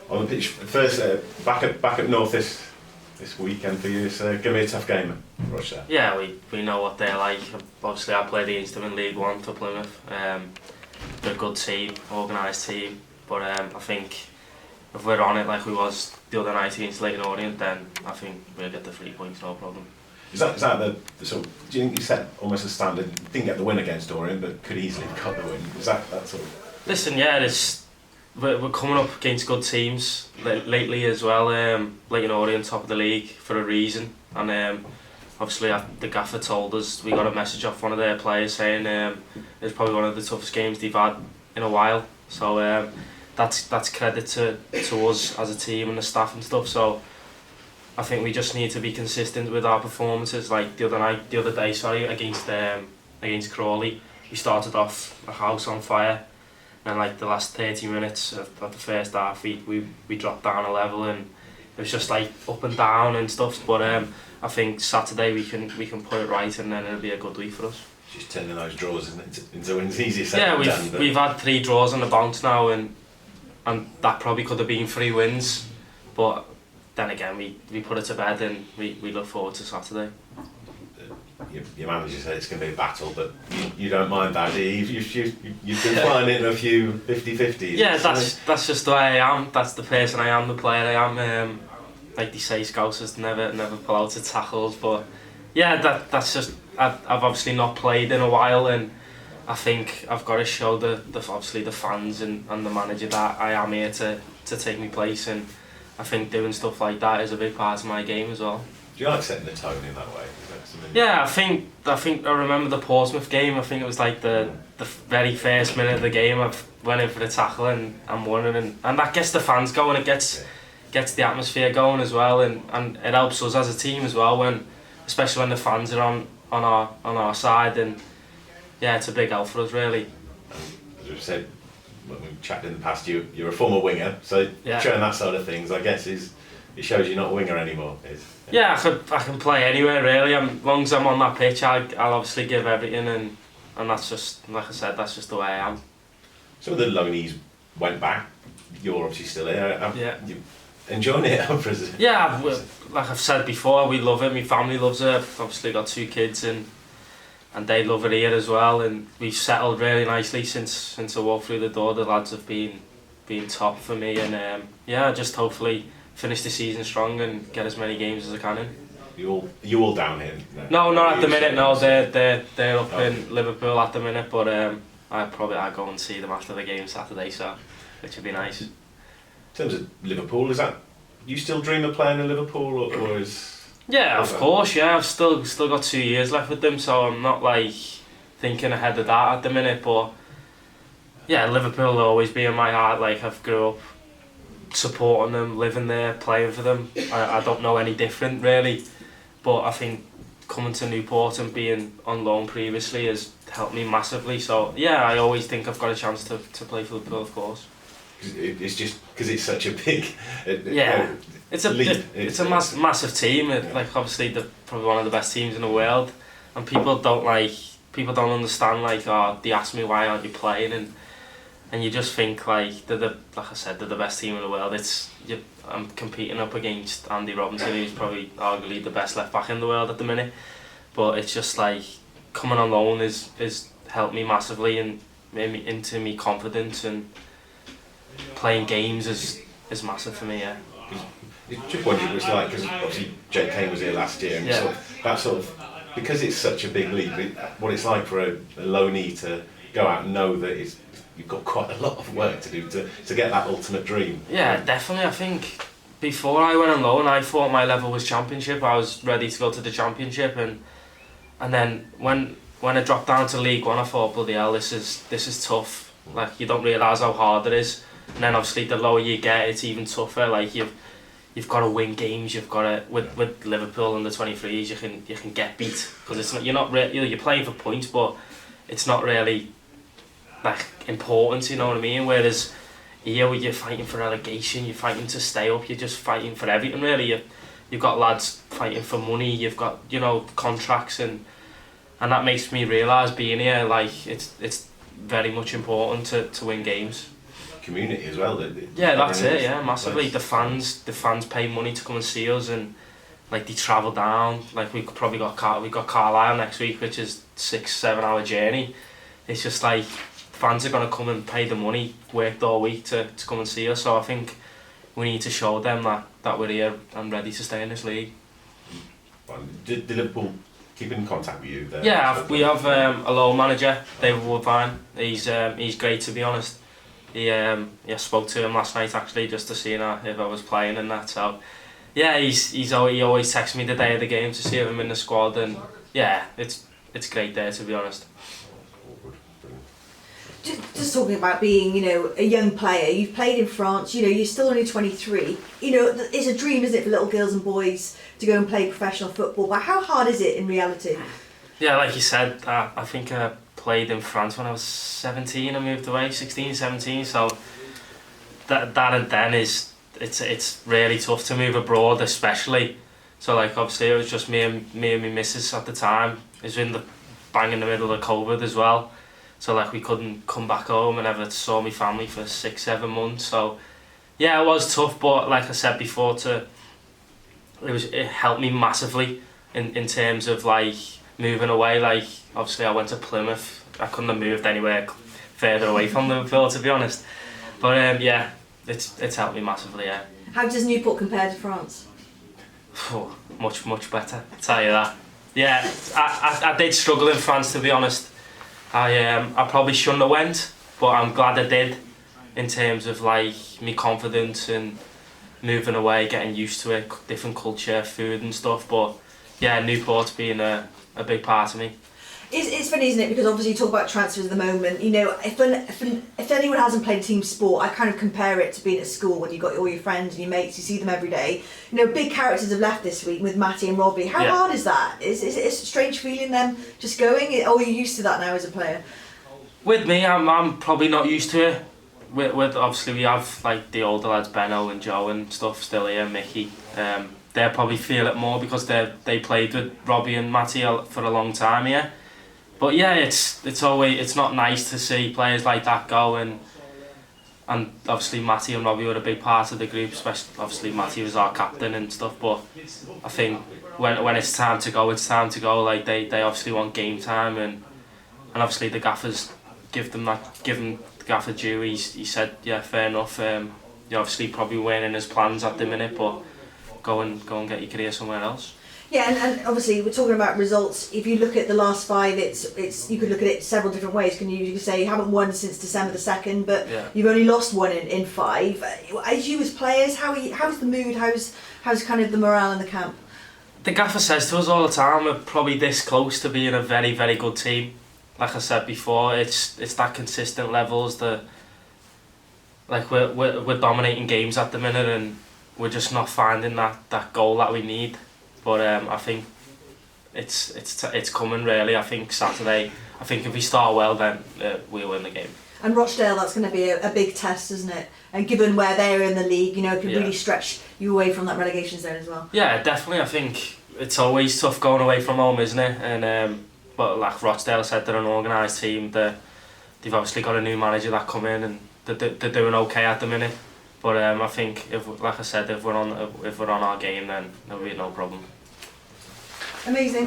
on the pitch. First, back at North this weekend for you. It's going to be a tough game, Rochdale. Yeah, we know what they're like. Obviously, I played against them in League One for Plymouth. They're a good team, organised team. But I think if we're on it like we was the other night against Leyton Orient, then I think we'll get the 3 points, no problem. Is that the sort of, do you think you set almost a standard? Didn't get the win against Orient, but could easily have got the win. Is that sort of? Listen, yeah, we're coming up against good teams lately as well. Leyton Orient top of the league for a reason, and obviously the gaffer told us, we got a message off one of their players saying it's probably one of the toughest games they've had in a while. So that's credit to us as a team and the staff and stuff. So I think we just need to be consistent with our performances. Like the other day, against Crawley, we started off a house on fire, and like the last 30 minutes of the first half, we dropped down a level, and it was just like up and down and stuff. But I think Saturday we can put it right, and then it'll be a good week for us. Just turning those draws into wins, easier said than done. Yeah, we've had 3 draws on the bounce now, and that probably could have been 3 wins, but then again we put it to bed, and we look forward to Saturday. Your manager said it's going to be a battle, but you don't mind that, do you? You've been flying in a few 50-50s. Yeah, that's just the way I am. That's the person I am, the player I am. Like they say, Scousers never pull out the tackles, but yeah, that's just, I've obviously not played in a while, and I think I've got to show obviously the fans and the manager that I am here to take my place, and I think doing stuff like that is a big part of my game as well. Do you like setting the tone in that way? Yeah, I think I remember the Portsmouth game. I think it was like the very first minute of the game. I went in for the tackle and won it, and that gets the fans going. It gets the atmosphere going as well, and it helps us as a team as well, especially when the fans are on our side, and yeah, it's a big help for us really. As we've said when we chatted in the past, you're a former winger, so showing that side of things, I guess, it shows you're not a winger anymore. Yeah, I can play anywhere really. As long as I'm on that pitch, I'll obviously give everything, and that's just, like I said, that's just the way I am. Some of the loanees went back. You're obviously still here. Yeah. You enjoying it? Yeah, like I've said before, we love it. My family loves it. I've obviously got 2 kids, and they love it here as well. And we've settled really nicely since I walked through the door. The lads have been top for me, and yeah, just hopefully finish the season strong and get as many games as I can in. You all down here? No, not at the minute. No, they're up in Liverpool at the minute. But I go and see them after the game Saturday, so which would be nice. In terms of Liverpool, is that you still dream of playing in Liverpool, or is? Yeah, of course. Yeah, I've still got 2 years left with them, so I'm not like thinking ahead of that at the minute. But yeah, Liverpool will always be in my heart. Like I've grew up supporting them, living there, playing for them. I don't know any different really, but I think coming to Newport and being on loan previously has helped me massively. So yeah, I always think I've got a chance to play for Liverpool, of course. It's just because it's such a big it's a massive team. Like obviously they're probably one of the best teams in the world, and people don't understand, like, oh, they ask me why aren't you playing, and you just think like like I said, they're the best team in the world. I'm competing up against Andy Robinson, who's probably arguably the best left back in the world at the minute. But it's just like coming on loan is helped me massively and made me into me confidence, and playing games is massive for me. Yeah. Just wondering what it's like, because obviously Jake Kane was here last year, and because it's such a big league, what it's like for a loanee to go out and know that you've got quite a lot of work to do to get that ultimate dream. Yeah, definitely. I think before I went on loan, I thought my level was Championship. I was ready to go to the Championship, and then when I dropped down to League One, I thought, bloody hell, this is tough. Like, you don't realise how hard it is. And then obviously the lower you get, it's even tougher. Like you've got to win games. You've got to with Liverpool and the 23s, you can get beat, because it's not, you're playing for points, but it's not really like important, you know what I mean? Whereas here, where you're fighting for relegation, you're fighting to stay up, you're just fighting for everything really. You've got lads fighting for money, you've got, contracts, and that makes me realise, being here, like it's very much important to win games. community as well. Yeah, that's it. Yeah, massively. The fans pay money to come and see us, and like they travel down. Like we got Carlisle next week, which is 6-7 hour journey. It's just like fans are gonna come and pay the money, worked all week to come and see us. So I think we need to show them that we're here and ready to stay in this league. Did Liverpool keep in contact with you there? Yeah, we have a loan manager, David Woodvine. He's great, to be honest. I spoke to him last night actually, just to see if I was playing and that. So yeah, he always texts me the day of the game to see if I'm in the squad, and yeah, it's great there, to be honest. Just talking about being, a young player, you've played in France, you're still only 23. It's a dream, isn't it, for little girls and boys to go and play professional football, but how hard is it in reality? Yeah, like you said, I think I played in France when I was 17. I moved away 16, 17. So that and then it's really tough to move abroad, especially. So like obviously it was just me and my missus at the time. It was bang in the middle of COVID as well. So like we couldn't come back home and never saw my family for 6-7 months. So yeah, it was tough, but like I said before, it helped me massively in terms of like moving away. Like obviously I went to Plymouth. I couldn't have moved anywhere further away from Liverpool, to be honest. But yeah, it's helped me massively. Yeah. How does Newport compare to France? Oh, much better, I'll tell you that. Yeah, I did struggle in France, to be honest. I probably shouldn't have went, but I'm glad I did, in terms of like me confidence and moving away, getting used to it, different culture, food and stuff. But yeah, Newport's been a big part of me. It's funny, isn't it? Because obviously you talk about transfers at the moment. If anyone hasn't played team sport, I kind of compare it to being at school when you've got all your friends and your mates, you see them every day. Big characters have left this week with Matty and Robbie. How hard is that? Is it a strange feeling them just going? Or are you used to that now as a player? With me, I'm probably not used to it. With obviously we have like the older lads, Benno and Joe and stuff still here, Mickey. They'll probably feel it more because they played with Robbie and Matty for a long time here. But yeah, it's not nice to see players like that go, and obviously Matty and Robbie were a big part of the group, especially obviously Matty was our captain and stuff. But I think when it's time to go, it's time to go. Like they obviously want game time, and obviously the gaffers give him the gaffer due. He said yeah, fair enough. You obviously probably weren't in his plans at the minute, but go and get your career somewhere else. Yeah, and obviously we're talking about results. If you look at the last 5, it's you could look at it several different ways. You could say you haven't won since December the 2nd, but you've only lost 1 in 5. As you as players, how's the mood? How's kind of the morale in the camp? The gaffer says to us all the time, we're probably this close to being a very, very good team. Like I said before, it's that consistent levels. Like we're dominating games at the minute, and we're just not finding that goal that we need. But I think it's coming really. I think Saturday. I think if we start well, then we'll win the game. And Rochdale, that's going to be a big test, isn't it? And given where they're in the league, it could really stretch you away from that relegation zone as well. Yeah, definitely. I think it's always tough going away from home, isn't it? And but like Rochdale said, they're an organised team. They've obviously got a new manager that come in, and they're doing okay at the minute. But I think if we're on our game, then there'll be no problem. Amazing.